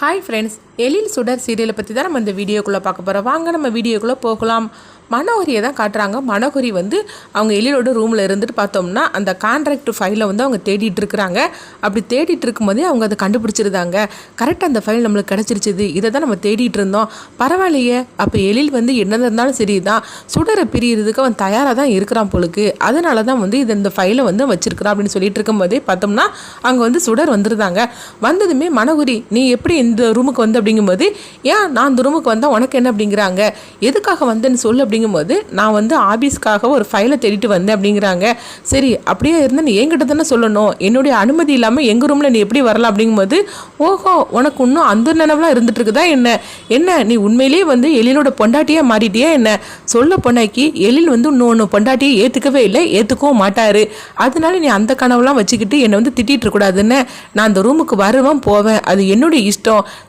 Hi friends, எழில் சுடர் சீரியலை பற்றி தான் நம்ம இந்த வீடியோக்குள்ளே பார்க்க போகிறோம். வாங்க நம்ம வீடியோக்குள்ளே போகலாம். மனோகரியை தான் காட்டுறாங்க. மனோகரி அவங்க எழிலோட ரூமில் இருந்துட்டு பார்த்தோம்னா அந்த கான்ட்ராக்ட் ஃபைலை அவங்க தேடிட்டு இருக்கிறாங்க. அப்படி தேடிட்டு இருக்கும்போதே அவங்க அதை கண்டுபிடிச்சிருந்தாங்க. கரெக்டாக அந்த ஃபைல் நம்மளுக்கு கிடச்சிருச்சுது. இதை தான் நம்ம தேடிட்டு இருந்தோம். பரவாயில்லையே, அப்போ எழில் என்ன இருந்தாலும் சரி தான் சுடரை பிரியறதுக்கு அவன் தயாராக தான் இருக்கிறான் போலுக்கு. அதனால தான் இது இந்த ஃபைலை வச்சிருக்கிறான் அப்படின்னு சொல்லிட்டு இருக்கும்போதே பார்த்தோம்னா அங்கே சுடர் வந்துருந்தாங்க. வந்ததுமே மனோகரி, நீ எப்படி இந்த ரூமுக்கு அப்படிங்கும்போது, ஏன் நான் இந்த ரூமுக்கு வந்தால் உனக்கு என்ன அப்படிங்கிறாங்க. எதுக்காக வந்தேன்னு சொல்லு அப்படிங்கும்போது, நான் ஆபீஸ்க்காக ஒரு ஃபைலை தேடிட்டு வந்தேன் அப்படிங்கிறாங்க. சரி, அப்படியே இருந்தால் நீ என்கிட்ட தானே சொல்லணும், என்னுடைய அனுமதி இல்லாமல் எங்கள் ரூமில் நீ எப்படி வரலாம் அப்படிங்கும்போது, ஓஹோ உனக்கு இன்னும் அந்த நினைவுலாம் இருந்துட்டு இருக்குதா என்ன நீ உண்மையிலேயே எழிலோட பொண்டாட்டியாக மாறிட்டியா என்ன? சொல்ல பொண்ணாக்கி எழில் இன்னொன்று பொண்டாட்டியை ஏற்றுக்கவே இல்லை, ஏற்றுக்கவும் மாட்டார். அதனால நீ அந்த கனவுலாம் வச்சுக்கிட்டு என்னை திட்டிகிட்டு இருக்கக்கூடாதுன்னு. நான் அந்த ரூமுக்கு வருவேன் போவேன், அது என்னுடைய இஷ்டம்.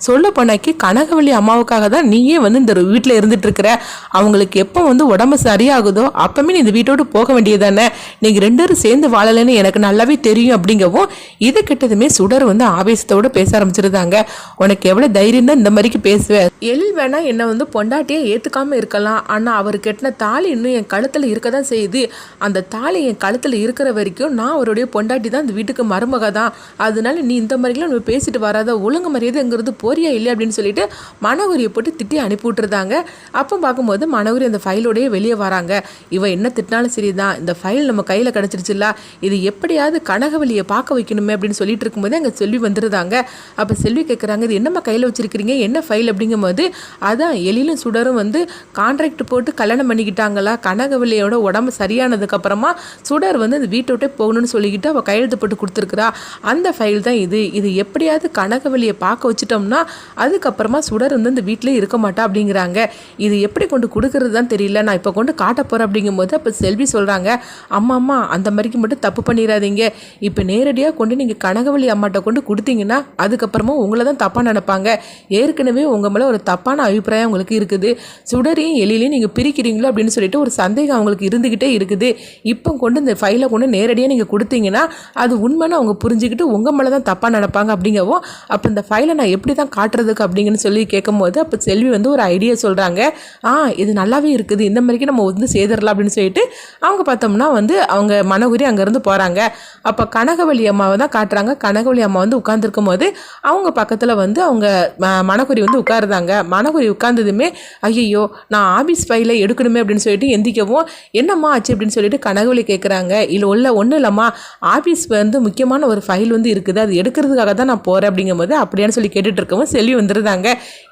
சொல்ல பொண்ணாக்கி கனகவள்ளி அம்மாவுக்காக தான் நீயே இந்த வீட்டில் இருந்துட்டு இருக்கிற. அவங்களுக்கு எப்போ உடம்பு சரியாகுதோ அப்பவுமே நீ இந்த வீட்டோடு போக வேண்டியதானே. நீங்கள் ரெண்டு பேரும் சேர்ந்து வாழலைன்னு எனக்கு நல்லாவே தெரியும் அப்படிங்கவும், இது கிட்டதுமே சுடர் ஆவேசத்தோடு பேச ஆரம்பிச்சிருந்தாங்க. உனக்கு எவ்வளோ தைரியம் தான் இந்த மாதிரிக்கு பேசுவேன். எழில் வேணா என்னை பொண்டாட்டியை ஏற்றுக்காமல் இருக்கலாம், ஆனால் அவர் கெட்டின தாலி இன்னும் என் கழுத்தில் இருக்க தான் செய்யுது. அந்த தாலி என் கழுத்தில் இருக்கிற வரைக்கும் நான் அவருடைய பொண்டாட்டி தான், இந்த வீட்டுக்கு மருமக தான். அதனால நீ இந்த மாதிரிலாம் நம்ம பேசிட்டு வராத, ஒழுங்கு மரியாதைங்கிறது போறியா இல்லை அப்படின்னு சொல்லிட்டு மனோகரியை போட்டு திட்டி அனுப்பி விட்டுருந்தாங்க. அப்போ பார்க்கும்போது மனோகரி அந்த ஃபைலோடையே வெளியே வராங்க. இவன் என்ன திட்டினாலும் சரிதான், இந்த ஃபைல் நம்ம கையில் கிடச்சிருச்சுல்ல, இது எப்படியாவது கனகவள்ளியை பார்க்க வைக்கணுமே அப்படின்னு சொல்லிட்டு இருக்கும்போது அங்கே செல்வி வந்துருந்தாங்க. அப்போ செல்வி கேட்குறாங்க, இது என்னம்மா கையில் வச்சிருக்கிறீங்க, என்ன ஃபைல் அப்படிங்கும்போது, அதான் எழிலும் சுடரும் கான்ட்ராக்ட் போட்டு கல்யாணம் பண்ணிக்கிட்டாங்களா, கனகவள்ளியோட உடம்பு சரியானதுக்கப்புறமா சுடர் அந்த வீட்டை விட்டே போகணும்னு சொல்லிக்கிட்டு அவள் கையெழுத்து போட்டு கொடுத்துருக்குறா. அந்த ஃபைல் தான் இது எப்படியாவது கனகவள்ளியை பார்க்க வச்சுட்டோம்னா அதுக்கப்புறமா சுடர் இந்த வீட்டிலே இருக்க மாட்டா அப்படிங்கிறாங்க. இது எப்படி கொண்டு கொடுக்கறது தான் தெரியல, நான் இப்போ கொண்டு காட்ட போகிறேன் அப்படிங்கும்போது அப்போ செல்வி சொல்கிறாங்க, அம்மா அந்த மாதிரிக்கு மட்டும் தப்பு பண்ணிடாதீங்க. இப்போ நேரடியாக கொண்டு நீங்கள் கனகவள்ளி அம்மாட்ட கொண்டு கொடுத்தீங்கன்னா அதுக்கப்புறமா உங்களை தான் தப்பாக நினைப்பாங்க. ஏற்கனவே உங்கள் மேலே ஒரு தப்பான அபிப்பிராயம் உங்களுக்கு இருக்குது. சுடரையும் எழிலையும் நீங்கள் பிரிக்கிறீங்களோ அப்படின்னு சொல்லிட்டு ஒரு சந்தேகம் அவங்களுக்கு இருந்துக்கிட்டே இருக்குது. இப்போ கொண்டு இந்த ஃபைலை கொண்டு நேரடியாக நீங்கள் கொடுத்தீங்கன்னா அது உண்மைன்னு அவங்க புரிஞ்சுக்கிட்டு உங்கள் மேலே தான் தப்பாக நினைப்பாங்க அப்படிங்கவும், அப்போ இந்த ஃபைலை நான் எப்படி தான் காட்டுறதுக்கு அப்படிங்கன்னு சொல்லி கேட்கும்போது அப்போ செல்வி ஒரு ஐடியா சொல்கிறாங்க. இது நல்லாவே இருக்குது, இந்த மாதிரிக்கு நம்ம சேர்ந்துடலாம் அப்படின்னு சொல்லிட்டு அவங்க பார்த்தோம்னா அவங்க மனோகரி அங்கேருந்து போகிறாங்க. அப்போ கனகவள்ளி அம்மாவை தான் காட்டுறாங்க. கனகவள்ளி அம்மா உட்காந்துருக்கும் போது அவங்க பக்கத்தில் அவங்க மனோகரி உட்காருதாங்க. மனோகரி உட்கார்ந்ததுமே, ஐயோ நான் ஆபீஸ் ஃபைலை எடுக்கணுமே அப்படின்னு சொல்லிட்டு எந்திக்கவும், என்னம்மா ஆச்சு அப்படின்னு சொல்லிட்டு கனகவள்ளி கேட்குறாங்க. இல்லை ஒன்றும் இல்லைம்மா, ஆபீஸ் முக்கியமான ஒரு ஃபைல் இருக்குது, அது எடுக்கிறதுக்காக தான் நான் போகிறேன் அப்படிங்கும்போது அப்படியான்னு சொல்லி கேட்டுட்டு இருக்கவும் செல்வி வந்துருந்தாங்க.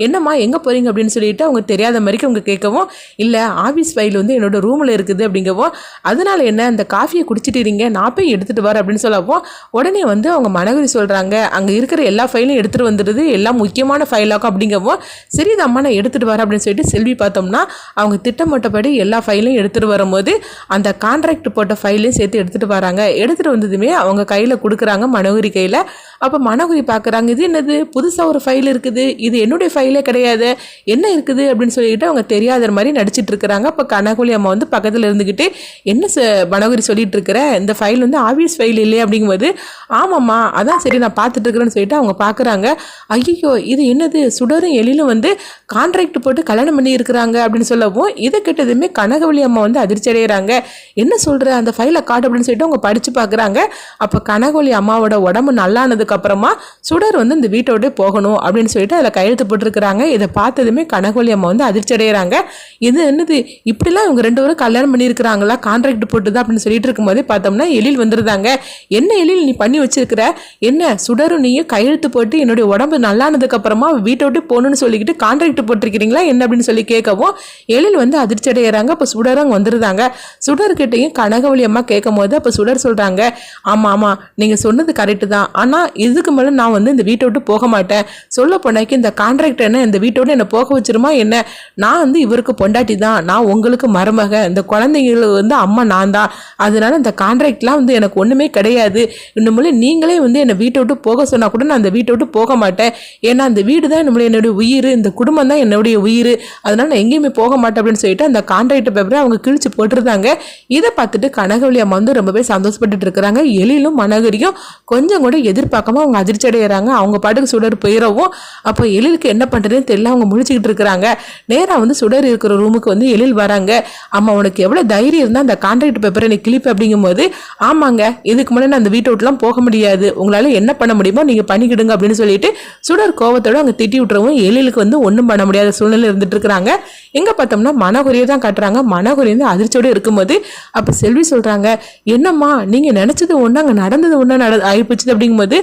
என்னம்மா எங்கே போகிறீங்க அப்படின்னு சொல்லிட்டு அவங்க தெரியாத மாதிரிக்கு அவங்க கேட்கவும், இல்லை ஆபீஸ் ஃபைல் என்னோட ரூமில் இருக்குது அப்படிங்கவும், அதனால என்ன அந்த காஃபியை குடிச்சிட்டீங்க, நான் போய் எடுத்துகிட்டு வரேன் அப்படின்னு சொல்லவும், உடனே அவங்க மனோகரி சொல்கிறாங்க, அங்கே இருக்கிற எல்லா ஃபைலும் எடுத்துகிட்டு வந்துடுது, எல்லாம் முக்கியமான ஃபைலாக்கும் அப்படிங்கவும், சரிதாம்மா நான் எடுத்துகிட்டு வரேன் அப்படின்னு சொல்லிட்டு செல்வி பார்த்தோம்னா அவங்க திட்டமிட்டபடி எல்லா ஃபைலையும் எடுத்துகிட்டு வரும்போது அந்த கான்ட்ராக்ட் போட்ட ஃபைலையும் சேர்த்து எடுத்துகிட்டு வராங்க. எடுத்துகிட்டு வந்ததுமே அவங்க கையில் கொடுக்குறாங்க மனோகரி கையில். அப்போ மனோகரி பார்க்குறாங்க, இது என்னது புதுசாக ஒரு ஃபைல் இருக்குது, இது என்னுடைய ஃபைலே கிடையாது, என்ன இருக்குது அப்படின்னு சொல்லிட்டு அவங்க தெரியாத மாதிரி நடிச்சிட்டு இருக்கிறாங்க. அப்போ கனகவள்ளி அம்மா பக்கத்தில் இருந்துக்கிட்டு, என்ன மனோகரி சொல்லிட்டு இருக்கிற, இந்த ஃபைல் ஆபீஸ் ஃபைல் இல்லையே அப்படிங்கும்போது, ஆமாம்மா அதான் சரி நான் பார்த்துட்டு இருக்கிறேன்னு சொல்லிட்டு அவங்க பார்க்குறாங்க. ஐயோ இது என்னது, சுடரும் எழிலும் கான்ட்ராக்ட் போட்டு கல்யாணம் பண்ணி இருக்கிறாங்க அப்படின்னு சொல்லவும், இதை கிட்டதுமே கனகவள்ளி அம்மா அதிர்ச்சி அடைகிறாங்க. என்ன சொல்கிற, அந்த ஃபைலை காட்டு அப்படின்னு சொல்லிட்டு அவங்க படித்து பார்க்குறாங்க. அப்போ கனகவள்ளி அம்மாவோட உடம்பு நல்லானதுக்கு அப்புறமா சுடர் இந்த வீட்டோட போகணும் அப்படின்னு சொல்லிட்டு அதில் கையெழுத்து போட்டுருக்குறாங்க. இதை பார்த்ததுமே கனகவள்ளி அம்மா அதிர்ச்சி அடைகிறாங்க. இது என்னது, இப்படிலாம் இவங்க ரெண்டு பேரும் கல்யாணம் பண்ணியிருக்கிறாங்களா, கான்ட்ராக்ட் போட்டுதான் அப்படின்னு சொல்லிட்டு இருக்கும்போதே பார்த்தோம்னா எழில் வந்துருந்தாங்க. என்ன எழில் நீ பண்ணி வச்சிருக்கிற, என்ன சுடரும் நீயும் கையெழுத்து போட்டு என்னுடைய உடம்பு நல்லானதுக்கு அப்புறமா வீட்டை விட்டு போகணும்னு சொல்லிக்கிட்டு கான்ட்ராக்ட் போட்டிருக்கிறீங்களா என்ன அப்படின்னு சொல்லி கேட்கவும் எழில் அதிர்ச்சி அடைகிறாங்க. அப்போ சுடர் அங்கே வந்துருந்தாங்க. சுடர்கிட்டையும் கனகவள்ளி அம்மா கேட்கும் போது அப்போ சுடர் சொல்கிறாங்க, ஆமாம் நீங்கள் சொன்னது கரெக்டு தான், ஆனால் இதுக்கு மேலே நான் இந்த வீட்டை விட்டு போக மாட்டேன். சொல்ல போனாக்கி இந்த கான்ட்ராக்ட் என்ன இந்த வீட்டோடு என்னை போக வச்சிருமா என்ன, நான் இவருக்கு பொண்டாட்டி தான், நான் உங்களுக்கு மருமக, இந்த குழந்தைங்களுக்கு அம்மா நான் தான், அதனால இந்த கான்ட்ராக்ட்லாம் எனக்கு ஒன்றுமே கிடையாது. இன்னும் நீங்களே என்னை வீட்டை விட்டு போக சொன்னால் கூட நான் அந்த வீட்டை விட்டு போக மாட்டேன். ஏன்னா அந்த வீடு தான் என்னுடைய உயிர், இந்த குடும்பம் தான் என்னுடைய உயிர், அதனால நான் எங்கேயுமே போக மாட்டேன் அப்படின்னு சொல்லிட்டு அந்த கான்ட்ராக்ட் பேப்பரை அவங்க கிழிச்சு போட்டிருந்தாங்க. இதை பார்த்துட்டு கனகவள்ளி அம்மா ரொம்பவே சந்தோஷப்பட்டு இருக்கிறாங்க. எழிலும் மனோகரியும் கொஞ்சம் கூட எதிர்பார்க்காம அவங்க அதிர்ச்சி அடைகிறாங்க. அவங்க பாட்டுக்கு சுடர் போயிடவும் அப்போ எழிலுக்கு என்ன பண்ணுறதுன்னு தெரியல, அவங்க முழிச்சுக்கிட்டு இருக்கிறாங்க. நேராக வந்து சுடர் இருக்கிற ரூமுக்கு வந்து எழில் வராங்க. அம்மா உனக்கு எவ்வளோ தைரியம் இருந்தால் அந்த கான்ட்ராக்ட் பேப்பரை நீ கிளிப்பு அப்படிங்கும்போது, ஆமாங்க இதுக்கு முன்னாடி நான் அந்த வீட்டை விட்டுலாம் போக முடியாது, உங்களால் என்ன பண்ண முடியுமோ நீங்கள் பண்ணிக்கிடுங்க அப்படின்னு சொல்லிட்டு சுடர் கோவத்தோடு அவங்க திட்டி விட்டுறவும் எழிலுக்கு வந்து ஒன்றும் பண்ண முடியாத சூழ்நிலை இருந்துட்டு இருக்கிறாங்க. எங்கே பார்த்தோம்னா மனோகரியை தான் காட்டுறாங்க. மனோகரி வந்து அதிர்ச்சியோடு இருக்கும்போது அப்போ செல்வி சொல்கிறாங்க, என்னம்மா நீங்கள் நினச்சது ஒன்று அங்கே நடந்தது ஒன்று ஆயிப்போச்சுது அப்படிங்கும்போது,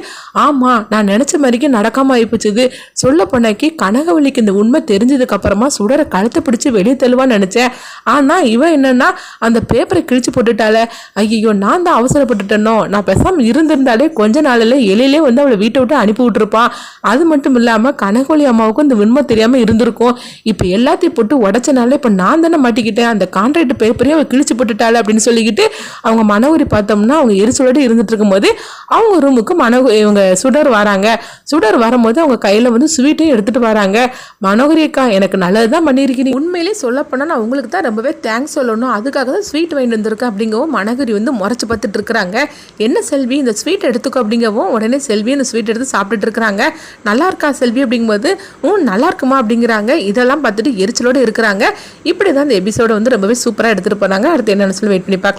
ஆமாம் நான் நினச்ச மாதிரிக்கு நடக்காமல் ஆயிப்போச்சுது. சொல்ல போனாக்கி கனகவள்ளிக்கு இந்த உண்மை தெரிஞ்சதுக்கு அப்புறமா சுடரை கழுத்தை பிடிச்சி வெளியே தள்ளுவான்னு நினச்சேன். ஆனால் இவன் என்னன்னா அந்த பேப்பரை கிழிச்சு போட்டுட்டால. ஐயோ நான் தான் அவசரப்பட்டுட்டனோ, நான் பேசாமல் இருந்திருந்தாலே கொஞ்ச நாளில் எழிலே வந்து அவளை வீட்டை விட்டு அனுப்பி விட்டுருப்பான். அது மட்டும் இல்லாமல் கனகவள்ளி அம்மாவுக்கும் இந்த உண்மை தெரியாமல் இருந்திருக்கும். இப்போ எல்லாத்தையும் போட்டு உடச்சனால இப்போ நான் தானே மாட்டிக்கிட்டேன், அந்த கான்ட்ராக்ட் பேப்பரையும் அவள் கிழிச்சு போட்டுட்டாள் அப்படின்னு சொல்லிக்கிட்டு அவங்க மனோகரி பார்த்தோம்னா அவங்க எரிச்சலோடு இருந்துட்டு இருக்கும்போது அவங்க ரூமுக்கு இவங்க சுடர் வராங்க. சுடர் வரும்போது அவங்க கையில் வந்து ஸ்வீட்டையும் எடுத்துட்டு வராங்க. மனோகரி அக்கா எனக்கு நல்லதுதான் பண்ணியிருக்கிறீங்க, உண்மையிலே சொல்லப்போனால் நான் உங்களுக்கு தான் ரொம்பவே தேங்க்ஸ் சொல்லணும், அதுக்காக தான் ஸ்வீட் வாங்கிட்டு வந்திருக்கேன் அப்படிங்கவும் மனோகரி வந்து முறைச்சு பார்த்துட்டு இருக்கிறாங்க. என்ன செல்வி இந்த ஸ்வீட் எடுத்துக்கோ அப்படிங்கவும் உடனே செல்வி இந்த ஸ்வீட் எடுத்து சாப்பிட்டுட்டு இருக்கிறாங்க. நல்லா இருக்கா செல்வி அப்படிங்கும்போது நல்லா இருக்குமா அப்படிங்கிறாங்க. இதெல்லாம் பார்த்துட்டு எரிச்சலோடு இருக்கிறாங்க. இப்படி தான் இந்த எபிசோட வந்து ரொம்பவே சூப்பராக எடுத்துகிட்டு போனாங்க. அடுத்து என்னென்னு சொல்லி வெயிட் பண்ணி பார்க்கலாம்.